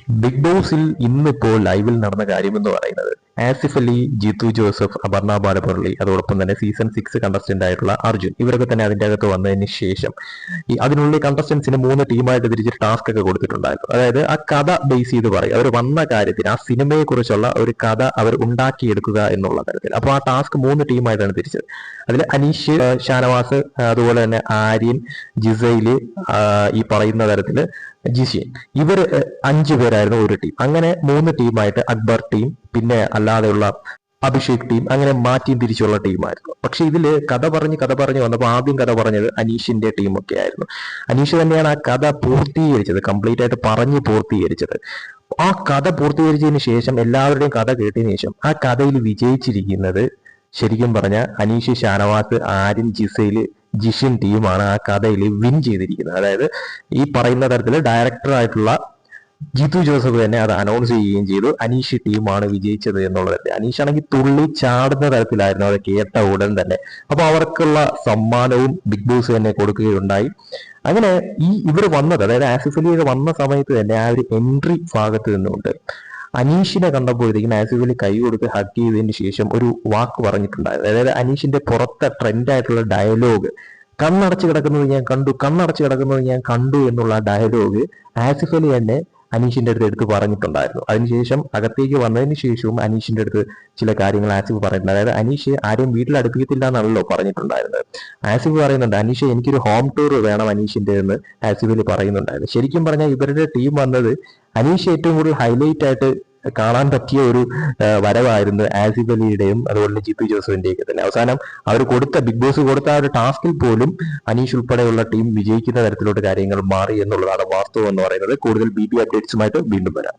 Big ബോസിൽ ഇന്നിപ്പോൾ ലൈവിൽ നടന്ന കാര്യമെന്ന് പറയുന്നത് ആസിഫ് അലി, ജിത്തു ജോസഫ്, അപർണ ബാലമുരളി, അതോടൊപ്പം തന്നെ സീസൺ 6 കണ്ടസ്റ്റന്റ് ആയിട്ടുള്ള അർജുൻ, ഇവരൊക്കെ തന്നെ അതിന്റെ അകത്ത് വന്നതിന് ശേഷം അതിനുള്ളിൽ കണ്ടസ്റ്റന്റ്സിന് 3 ടീമായിട്ട് തിരിച്ച് ടാസ്ക് ഒക്കെ കൊടുത്തിട്ടുണ്ടായിരുന്നു. അതായത് ആ കഥ ബേസ് ചെയ്ത് പറയും, അവർ വന്ന കാര്യത്തിന് ആ സിനിമയെ കുറിച്ചുള്ള ഒരു കഥ അവർ ഉണ്ടാക്കിയെടുക്കുക എന്നുള്ള തരത്തിൽ. അപ്പോൾ ആ ടാസ്ക് 3 ടീമായിട്ടാണ് തിരിച്ചത്. അതിൽ അനീഷ്, ഷാനവാസ്, അതുപോലെ തന്നെ ആര്യൻ, ജിസൈല്, ഈ പറയുന്ന തരത്തില് ജിഷിൻ, ഇവർ 5 പേരായിരുന്നു ഒരു ടീം. അങ്ങനെ 3 ടീമായിട്ട് അക്ബർ ടീം, പിന്നെ അല്ലാതെയുള്ള അഭിഷേക് ടീം, അങ്ങനെ മാറ്റിയും തിരിച്ചുള്ള ടീമായിരുന്നു. പക്ഷെ ഇതില് കഥ പറഞ്ഞ് വന്നപ്പോൾ ആദ്യം കഥ പറഞ്ഞത് അനീഷിന്റെ ടീമൊക്കെ ആയിരുന്നു. അനീഷ് തന്നെയാണ് ആ കഥ പൂർത്തീകരിച്ചത്, കംപ്ലീറ്റ് ആയിട്ട് പറഞ്ഞ് പൂർത്തീകരിച്ചത്. ആ കഥ പൂർത്തീകരിച്ചതിന് ശേഷം, എല്ലാവരുടെയും കഥ കേട്ടതിന് ശേഷം ആ കഥയിൽ വിജയിച്ചിരിക്കുന്നത് ശരിക്കും പറഞ്ഞ അനീഷ്, ഷാനവാസ്, ആര്യൻ, ജിസൈല്, ജിഷിൻ ടീമാണ് ആ കഥയിൽ വിൻ ചെയ്തിരിക്കുന്നത്. അതായത് ഈ പറയുന്ന തരത്തിൽ ഡയറക്ടറായിട്ടുള്ള ജിത്തു ജോസഫ് തന്നെ അത് അനൗൺസ് ചെയ്യുകയും ചെയ്തു, അനീഷ് ടീമാണ് വിജയിച്ചത് എന്നുള്ളത്. അനീഷ് ആണെങ്കിൽ തുള്ളി ചാടുന്ന തരത്തിലായിരുന്നു അത് കേട്ട ഉടൻ തന്നെ. അപ്പൊ അവർക്കുള്ള സമ്മാനവും ബിഗ് ബോസ് തന്നെ കൊടുക്കുകയുണ്ടായി. അങ്ങനെ ഇവർ വന്നത്, അതായത് ആസിഫ് അലിയൊക്കെ വന്ന സമയത്ത് തന്നെ ആ ഒരു എൻട്രി ഭാഗത്ത് നിന്നുകൊണ്ട് അനീഷിനെ കണ്ടപ്പോഴത്തേക്കും ആസിഫ് അലി കൈ കൊടുത്ത് ഹഗ് ചെയ്തതിന് ശേഷം ഒരു വാക്ക് പറഞ്ഞിട്ടുണ്ടായിരുന്നു. അതായത് അനീഷിന്റെ പുറത്തെ ട്രെൻഡായിട്ടുള്ള ഡയലോഗ്, കണ്ണടച്ച് കിടക്കുന്നത് ഞാൻ കണ്ടു എന്നുള്ള ഡയലോഗ് ആസിഫ് അലി തന്നെ അനീഷിന്റെ അടുത്ത് പറഞ്ഞിട്ടുണ്ടായിരുന്നു. അതിനുശേഷം അകത്തേക്ക് വന്നതിന് ശേഷവും അനീഷിന്റെ അടുത്ത് ചില കാര്യങ്ങൾ ആസിഫ് പറയുന്നുണ്ട്. അതായത് അനീഷ് ആരെയും വീട്ടിൽ അടുപ്പിക്കത്തില്ല എന്നാണല്ലോ പറഞ്ഞിട്ടുണ്ടായിരുന്നത്. ആസിഫ് പറയുന്നുണ്ട്, അനീഷ് എനിക്കൊരു ഹോം ടൂർ വേണം അനീഷിന്റെ എന്ന് ആസിഫ് അലി പറയുന്നുണ്ടായിരുന്നു. ശരിക്കും പറഞ്ഞാൽ ഇവരുടെ ടീം വന്നത് അനീഷ് ഏറ്റവും കൂടുതൽ ഹൈലൈറ്റ് ആയിട്ട് കാണാൻ പറ്റിയ ഒരു വരവായിരുന്നു ആസിഫ് അലിയുടെയും അതുപോലെ ജിത്തു ജോസഫിന്റെയൊക്കെ തന്നെ. അവസാനം അവർ ബിഗ് ബോസ് കൊടുത്ത ആ ഒരു ടാസ്കിൽ പോലും അനീഷ് ഉൾപ്പെടെയുള്ള ടീം വിജയിക്കുന്ന തരത്തിലോട്ട് കാര്യങ്ങൾ മാറി എന്നുള്ളതാണ് വാസ്തവം എന്ന് പറയുന്നത്. കൂടുതൽ BB അപ്ഡേറ്റ്സുമായിട്ട് വീണ്ടും വരാം.